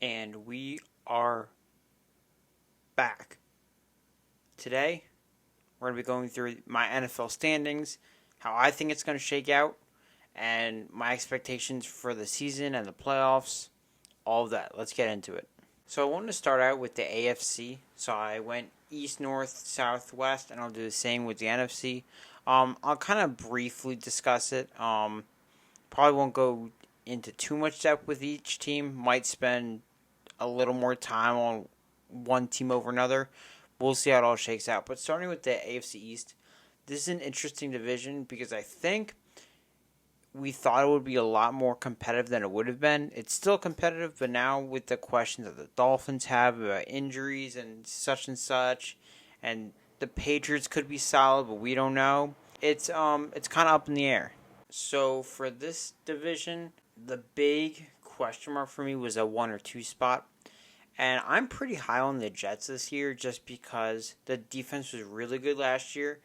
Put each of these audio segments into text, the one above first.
And we are back. Today, we're going to be going through my NFL standings, how I think it's going to shake out, and my expectations for the season and the playoffs, all of that. Let's get into it. So I wanted to start out with the AFC. So I went east, north, south, west, and I'll do the same with the NFC. I'll kind of briefly discuss it. Probably won't go into too much depth with each team. Might spend a little more time on one team over another. We'll see how it all shakes out. But starting with the AFC East, this is an interesting division because I think we thought it would be a lot more competitive than it would have been. It's still competitive, but now with the questions that the Dolphins have about injuries and such, and the Patriots could be solid, but we don't know. It's kind of up in the air. So for this division, the big question mark for me was a 1 or 2 spot. And I'm pretty high on the Jets this year just because the defense was really good last year.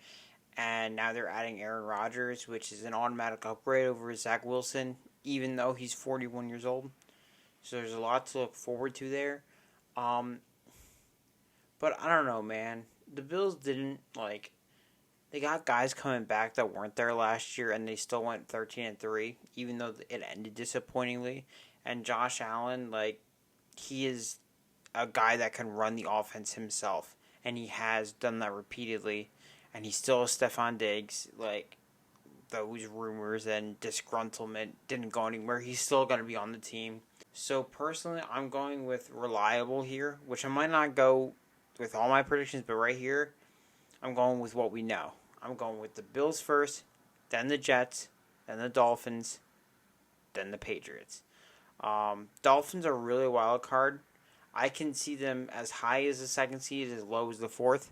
And now they're adding Aaron Rodgers, which is an automatic upgrade over Zach Wilson, even though he's 41 years old. So there's a lot to look forward to there. But I don't know, man. The Bills didn't, they got guys coming back that weren't there last year, and they still went 13-3, even though it ended disappointingly. And Josh Allen, he is a guy that can run the offense himself, and he has done that repeatedly. And he still has Stephon Diggs. Those rumors and disgruntlement didn't go anywhere. He's still going to be on the team. So personally, I'm going with reliable here, which I might not go with all my predictions, but right here, I'm going with what we know. I'm going with the Bills first, then the Jets, then the Dolphins, then the Patriots. Dolphins are really a wild card. I can see them as high as the second seed, as low as the fourth.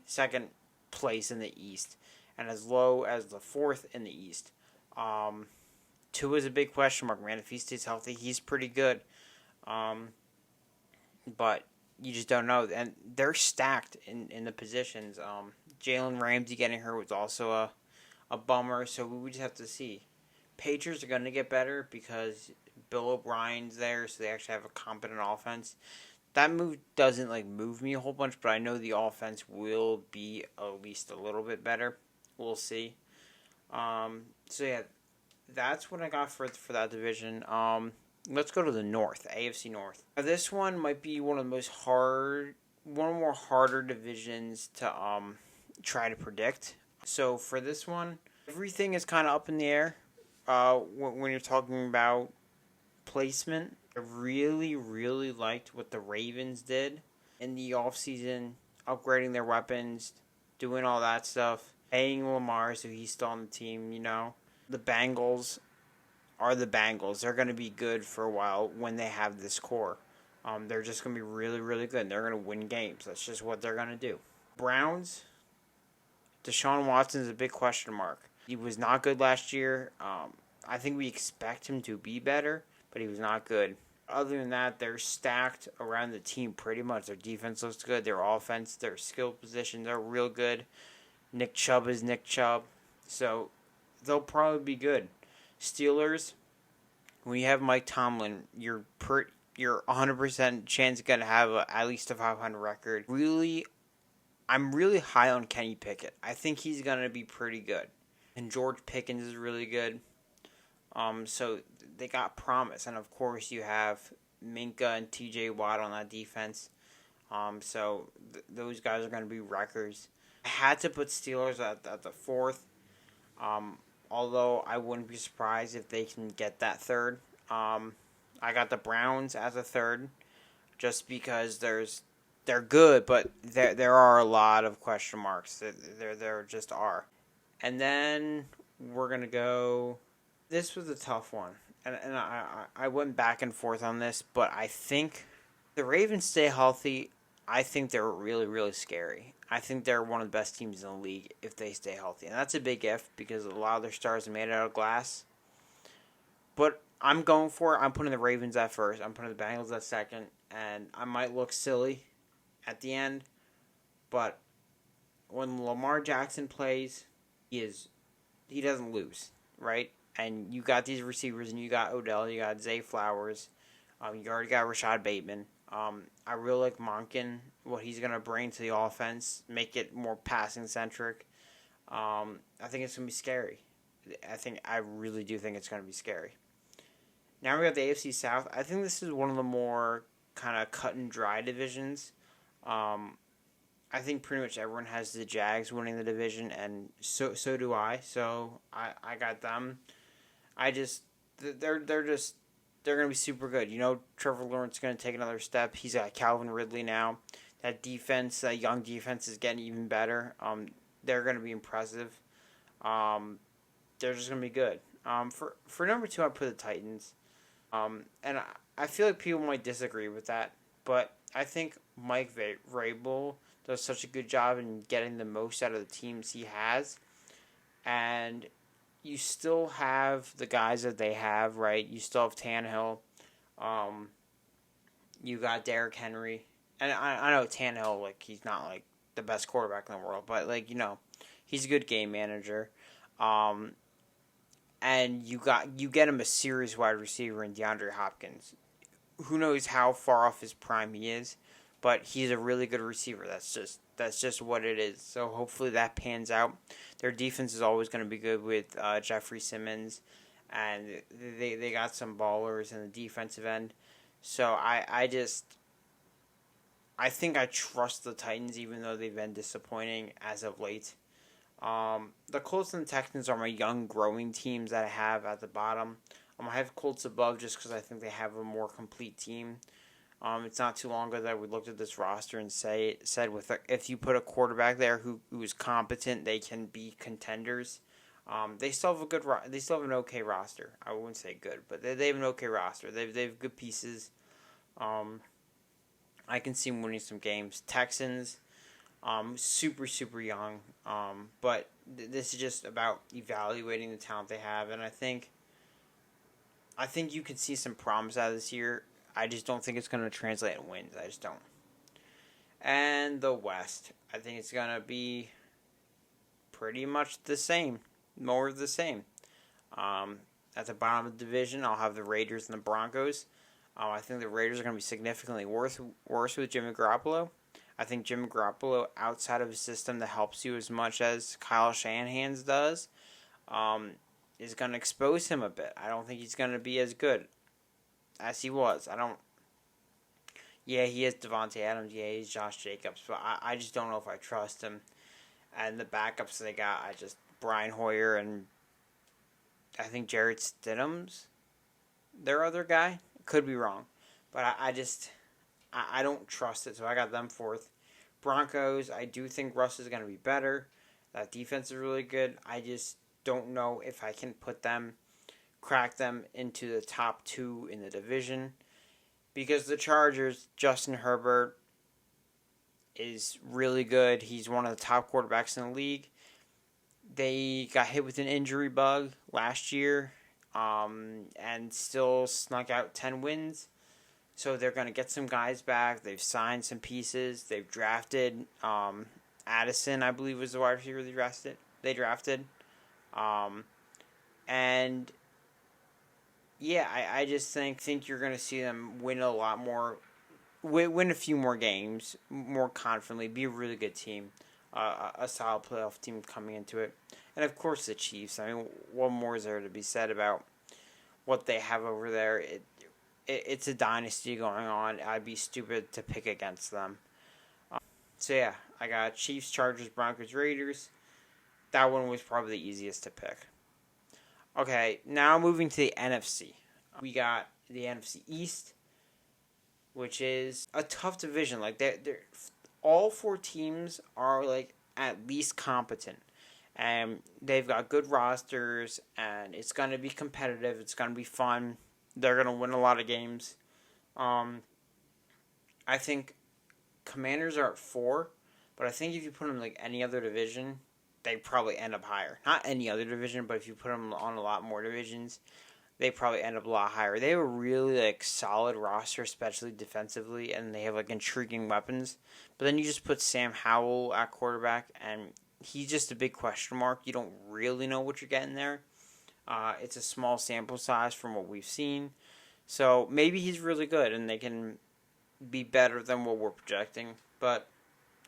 Second place in the East, and as low as the fourth in the East. Tua is a big question mark, man. If he stays healthy, he's pretty good. But you just don't know. And they're stacked in the positions. Jalen Ramsey getting hurt was also a bummer, so we just have to see. Patriots are going to get better because Bill O'Brien's there, so they actually have a competent offense. That move doesn't move me a whole bunch, but I know the offense will be at least a little bit better. We'll see. So yeah, that's what I got for that division. Let's go to the North, AFC North. Now, this one might be one of the more harder divisions to try to predict. So for this one, everything is kind of up in the air. When you're talking about placement, I really, really liked what the Ravens did in the offseason, upgrading their weapons, doing all that stuff, paying Lamar so he's still on the team, The Bengals are the Bengals. They're going to be good for a while when they have this core. They're just going to be really, really good, and they're going to win games. That's just what they're going to do. Browns, Deshaun Watson is a big question mark. He was not good last year. I think we expect him to be better, but he was not good. Other than that, they're stacked around the team pretty much. Their defense looks good. Their offense, their skill position, they're real good. Nick Chubb is Nick Chubb. So they'll probably be good. Steelers, when you have Mike Tomlin, you're 100% chance going to have at least a 500 record. I'm really high on Kenny Pickett. I think he's going to be pretty good. And George Pickens is really good. So they got promise. And of course you have Minka and TJ Watt on that defense. So those guys are going to be wreckers. I had to put Steelers at the fourth. Although I wouldn't be surprised if they can get that third. I got the Browns as a third, just because they're good, but there are a lot of question marks. There just are. And then we're gonna go. This was a tough one, and I went back and forth on this, but I think the Ravens stay healthy. I think they're really, really scary. I think they're one of the best teams in the league if they stay healthy. And that's a big if because a lot of their stars are made out of glass. But I'm going for it. I'm putting the Ravens at first. I'm putting the Bengals at second. And I might look silly at the end. But when Lamar Jackson plays, he doesn't lose, right? And you got these receivers, and you got Odell, you got Zay Flowers. You already got Rashad Bateman. I really like Monken, what he's going to bring to the offense, make it more passing centric. I think it's going to be scary. I really do think it's going to be scary. Now we have the AFC South. I think this is one of the more kind of cut and dry divisions. I think pretty much everyone has the Jags winning the division, and so do I. So I got them. I just they're going to be super good. You know, Trevor Lawrence is going to take another step. He's got Calvin Ridley now. That defense, that young defense, is getting even better. They're going to be impressive. They're just going to be good. For number 2, I put the Titans. And I feel like people might disagree with that, but I think Mike Vrabel does such a good job in getting the most out of the teams he has, and you still have the guys that they have, right? You still have Tannehill. You got Derrick Henry, and I know Tannehill, like, he's not like the best quarterback in the world, but like, you know, he's a good game manager. And you get him a serious wide receiver in DeAndre Hopkins. Who knows how far off his prime he is, but he's a really good receiver. That's just what it is. So hopefully that pans out. Their defense is always going to be good with Jeffrey Simmons, and they got some ballers in the defensive end. So I think I trust the Titans, even though they've been disappointing as of late. The Colts and the Texans are my young, growing teams that I have at the bottom. I have Colts above just because I think they have a more complete team. It's not too long ago that we looked at this roster and said if you put a quarterback there who is competent, they can be contenders. They still have an okay roster. I wouldn't say good, but they have an okay roster. They have good pieces. I can see them winning some games. Texans. Super young, but this is just about evaluating the talent they have, and I think you can see some promise out of this year. I just don't think it's going to translate in wins. I just don't. And the West, I think it's going to be pretty much the same, more of the same. At the bottom of the division, I'll have the Raiders and the Broncos. I think the Raiders are going to be significantly worse with Jimmy Garoppolo. I think Jimmy Garoppolo, outside of a system that helps you as much as Kyle Shanahan's does, is going to expose him a bit. I don't think he's going to be as good as he was. Yeah, he is Devontae Adams. Yeah, he's Josh Jacobs. But I just don't know if I trust him. And the backups they got, Brian Hoyer and I think Jarrett Stidham's their other guy. Could be wrong. But I don't trust it, so I got them 4th. Broncos, I do think Russ is going to be better. That defense is really good. I just don't know if I can crack them into the top 2 in the division. Because the Chargers, Justin Herbert is really good. He's one of the top quarterbacks in the league. They got hit with an injury bug last year and still snuck out 10 wins. So they're going to get some guys back. They've signed some pieces. They've drafted Addison, I believe, was the wide receiver they drafted. And yeah, I just think you're going to see them win a lot more, win a few more games more confidently, be a really good team, a solid playoff team coming into it. And of course the Chiefs. I mean, what more is there to be said about what they have over there? It's a dynasty going on. I'd be stupid to pick against them. So yeah, I got Chiefs, Chargers, Broncos, Raiders. That one was probably the easiest to pick. Okay, now moving to the NFC. We got the NFC East, which is a tough division. Like they're all 4 teams are like at least competent. And they've got good rosters, and it's going to be competitive. It's going to be fun. They're going to win a lot of games. I think Commanders are at 4, but I think if you put them in like any other division, they probably end up higher. Not any other division, but if you put them on a lot more divisions, they probably end up a lot higher. They have a really like solid roster, especially defensively, and they have like intriguing weapons. But then you just put Sam Howell at quarterback, and he's just a big question mark. You don't really know what you're getting there. It's a small sample size from what we've seen. So maybe he's really good and they can be better than what we're projecting. But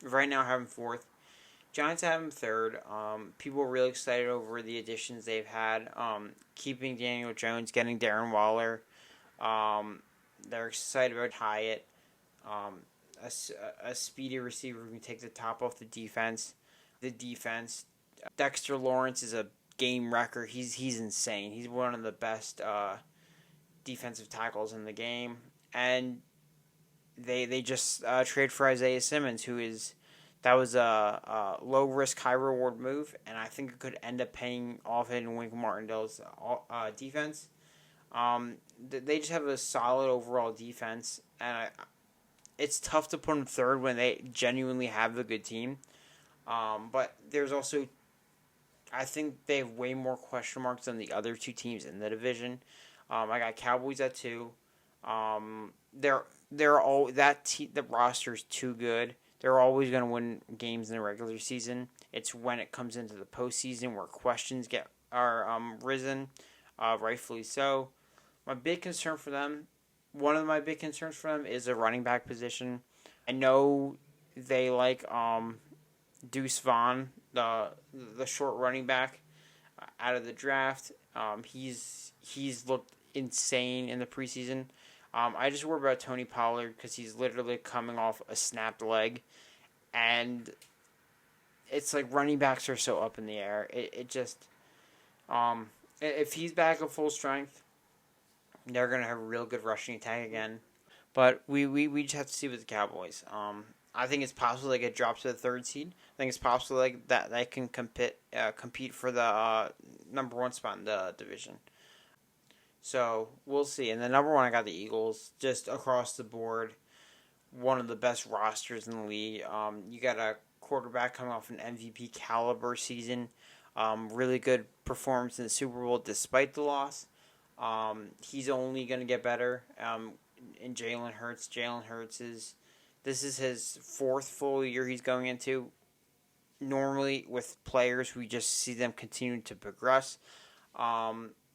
right now, I have him fourth. Giants have him third. People are really excited over the additions they've had. Keeping Daniel Jones, getting Darren Waller. They're excited about Hyatt. A speedy receiver who can take the top off the defense. Dexter Lawrence is a game wrecker. He's insane. He's one of the best defensive tackles in the game. And they just trade for Isaiah Simmons, that was a low risk, high reward move, and I think it could end up paying off in Wink Martindale's defense. They just have a solid overall defense, and it's tough to put them third when they genuinely have a good team. But there's also, I think they have way more question marks than the other two teams in the division. I got Cowboys at 2. The roster's too good. They're always going to win games in the regular season. It's when it comes into the postseason where questions are risen, rightfully so. One of my big concerns for them is the running back position. I know they like Deuce Vaughn, the short running back out of the draft. He's looked insane in the preseason. I just worry about Tony Pollard because he's literally coming off a snapped leg, and it's like running backs are so up in the air. If he's back at full strength, they're gonna have a real good rushing attack again. But we just have to see with the Cowboys. I think it's possible they get dropped to the 3rd seed. I think it's possible that they can compete for the number 1 spot in the division. So, we'll see. And the number 1, I got the Eagles. Just across the board, one of the best rosters in the league. You got a quarterback coming off an MVP caliber season. Really good performance in the Super Bowl despite the loss. He's only going to get better. In Jalen Hurts. This is his 4th full year he's going into. Normally, with players, we just see them continuing to progress.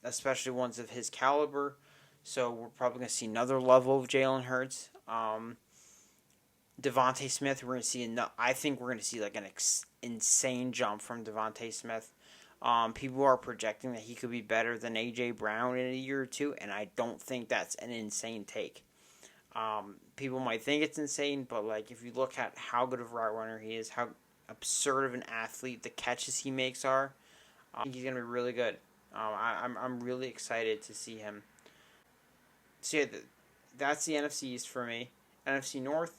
Especially ones of his caliber. So we're probably going to see another level of Jalen Hurts. Devontae Smith, I think we're going to see like an insane jump from Devontae Smith. People are projecting that he could be better than A.J. Brown in a year or two, and I don't think that's an insane take. People might think it's insane, but like if you look at how good of a route runner he is, how absurd of an athlete the catches he makes are, I think he's going to be really good. I'm really excited to see him. So yeah, that's the NFC East for me. NFC North,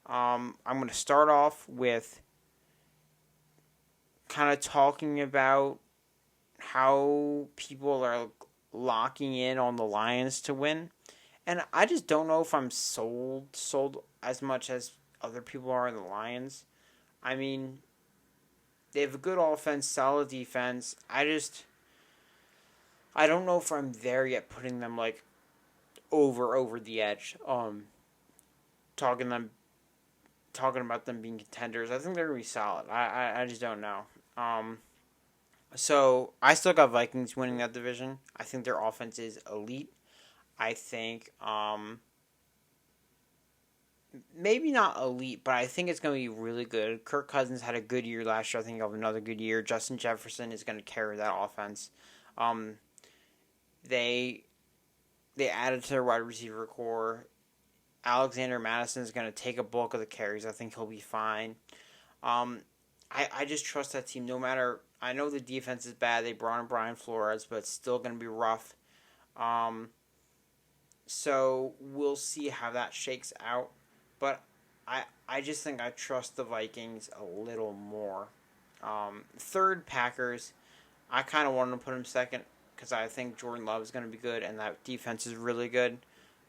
I'm going to start off with kind of talking about how people are locking in on the Lions to win. And I just don't know if I'm sold as much as other people are in the Lions. I mean, they have a good offense, solid defense. I don't know if I'm there yet, putting them like over the edge. Talking about them being contenders. I think they're gonna be solid. I just don't know. So I still got Vikings winning that division. I think their offense is elite. I think maybe not elite, but I think it's going to be really good. Kirk Cousins had a good year last year. I think he'll have another good year. Justin Jefferson is going to carry that offense. They added to their wide receiver core. Alexander Madison is going to take a bulk of the carries. I think he'll be fine. I just trust that team no matter. I know the defense is bad. They brought in Brian Flores, but it's still going to be rough. So we'll see how that shakes out. But I just think I trust the Vikings a little more. Third, Packers. I kind of wanted to put them second because I think Jordan Love is going to be good and that defense is really good.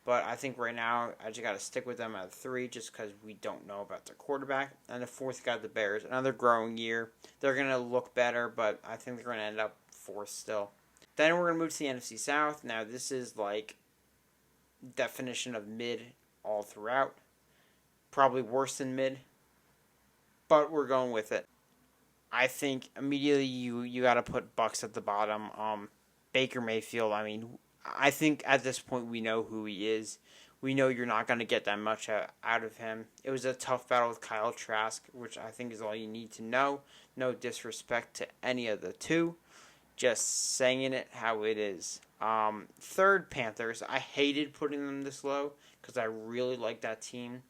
But I think right now I just got to stick with them at 3 just because we don't know about their quarterback. And the fourth got the Bears. Another growing year. They're going to look better, but I think they're going to end up 4th still. Then we're going to move to the NFC South. Now this is like definition of mid all throughout. Probably worse than mid. But we're going with it. I think immediately you got to put Bucks at the bottom. Baker Mayfield, I mean, I think at this point we know who he is. We know you're not going to get that much out of him. It was a tough battle with Kyle Trask, which I think is all you need to know. No disrespect to any of the two. Just saying it how it is. Third, Panthers. I hated putting them this low because I really like that team.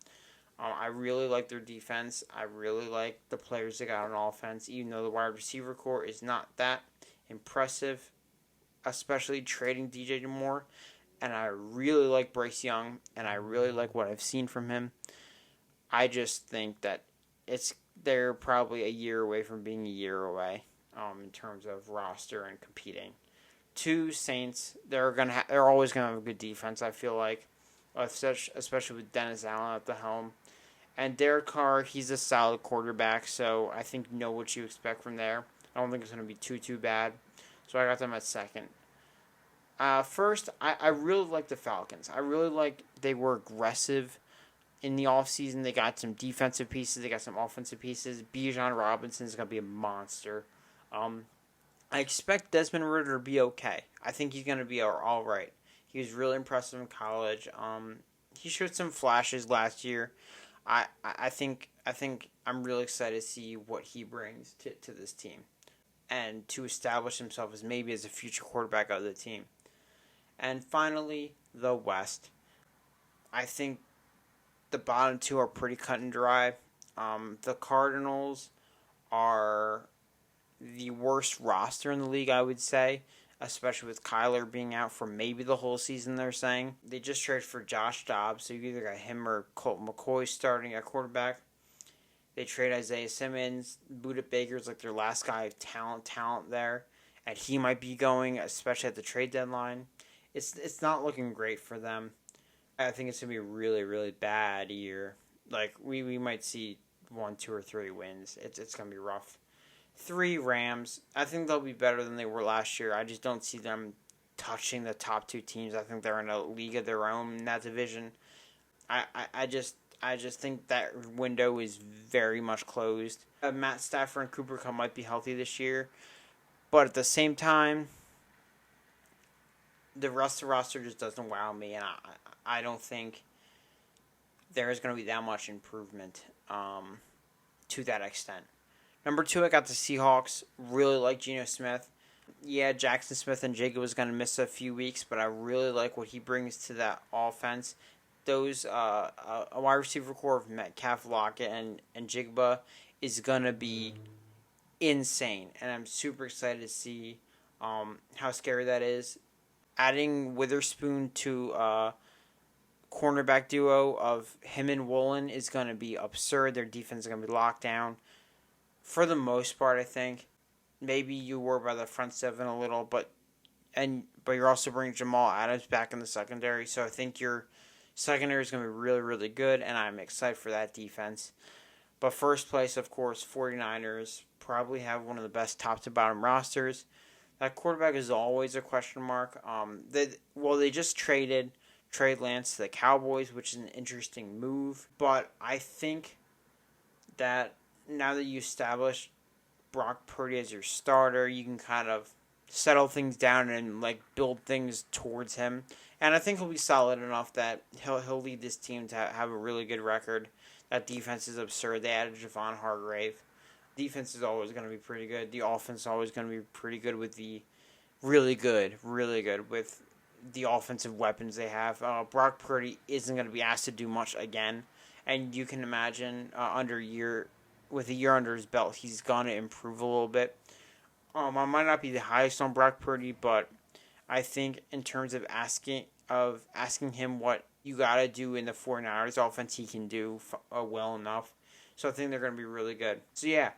I really like their defense. I really like the players they got on offense, even though the wide receiver core is not that impressive, especially trading DJ Moore. And I really like Bryce Young, and I really like what I've seen from him. I just think that they're probably a year away from being a year away in terms of roster and competing. Two, Saints. They're always gonna have a good defense. I feel like, especially with Dennis Allen at the helm. And Derek Carr, he's a solid quarterback, so I think you know what you expect from there. I don't think it's going to be too bad. So I got them at second. First, I really like the Falcons. I really like they were aggressive in the offseason. They got some defensive pieces. They got some offensive pieces. Bijan Robinson is going to be a monster. I expect Desmond Ridder to be okay. I think he's going to be all right. He was really impressive in college. He showed some flashes last year. I think I'm really excited to see what he brings to this team and to establish himself as maybe as a future quarterback of the team. And finally, the West. I think the bottom two are pretty cut and dry. The Cardinals are the worst roster in the league, I would say, especially with Kyler being out for maybe the whole season, they're saying. They just traded for Josh Dobbs, so you either got him or Colt McCoy starting at quarterback. They trade Isaiah Simmons. Budda Baker's like their last guy of talent there, and he might be going, especially at the trade deadline. It's not looking great for them. I think it's going to be a really, really bad year. Like, we might see 1, 2, or 3 wins. It's going to be rough. 3, Rams. I think they'll be better than they were last year. I just don't see them touching the top 2 teams. I think they're in a league of their own in that division. I just think that window is very much closed. Matt Stafford and Cooper Kupp might be healthy this year, but at the same time, the rest of the roster just doesn't wow me, and I don't think there is going to be that much improvement to that extent. Number 2, I got the Seahawks. Really like Geno Smith. Yeah, Jackson Smith and Jigga was going to miss a few weeks, but I really like what he brings to that offense. Those a wide receiver core of Metcalf, Lockett, and Jigba is going to be insane, and I'm super excited to see how scary that is. Adding Witherspoon to cornerback duo of him and Woolen is going to be absurd. Their defense is going to be locked down. For the most part, I think. Maybe you worry about the front 7 a little, but you're also bringing Jamal Adams back in the secondary, so I think your secondary is going to be really, really good, and I'm excited for that defense. But first place, of course, 49ers probably have one of the best top-to-bottom rosters. That quarterback is always a question mark. They just traded Trey Lance to the Cowboys, which is an interesting move. But I think that now that you establish Brock Purdy as your starter, you can kind of settle things down and build things towards him. And I think he'll be solid enough that he'll lead this team to have a really good record. That defense is absurd. They added Javon Hargrave. Defense is always going to be pretty good. The offense is always going to be pretty good with the really good with the offensive weapons they have. Brock Purdy isn't going to be asked to do much again, and you can imagine with a year under his belt, he's going to improve a little bit. I might not be the highest on Brock Purdy, but I think in terms of asking him what you got to do in the 49ers offense, he can do well enough. So I think they're going to be really good. So yeah,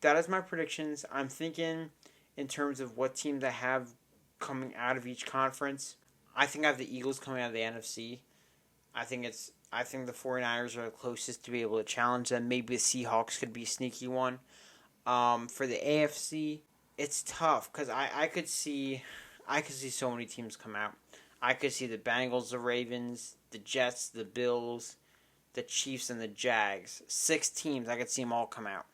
that is my predictions. I'm thinking in terms of what teams I have coming out of each conference. I think I have the Eagles coming out of the NFC. I think the 49ers are the closest to be able to challenge them. Maybe the Seahawks could be a sneaky one. For the AFC, it's tough because I could see so many teams come out. I could see the Bengals, the Ravens, the Jets, the Bills, the Chiefs, and the Jags. 6 teams, I could see them all come out.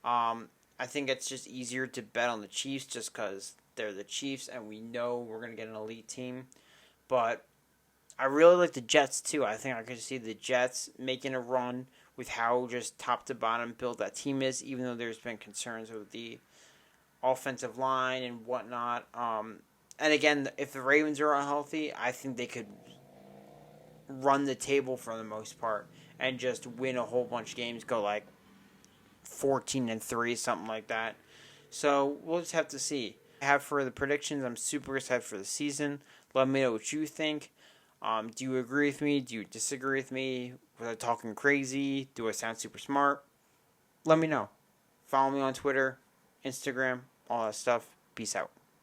I think it's just easier to bet on the Chiefs just because they're the Chiefs, and we know we're going to get an elite team. But I really like the Jets, too. I think I could see the Jets making a run with how just top to bottom built that team is, even though there's been concerns with the offensive line and whatnot. And again, if the Ravens are unhealthy, I think they could run the table for the most part and just win a whole bunch of games, go like 14-3, something like that. So we'll just have to see. I have for the predictions. I'm super excited for the season. Let me know what you think. Do you agree with me? Do you disagree with me? Was I talking crazy? Do I sound super smart? Let me know. Follow me on Twitter, Instagram, all that stuff. Peace out.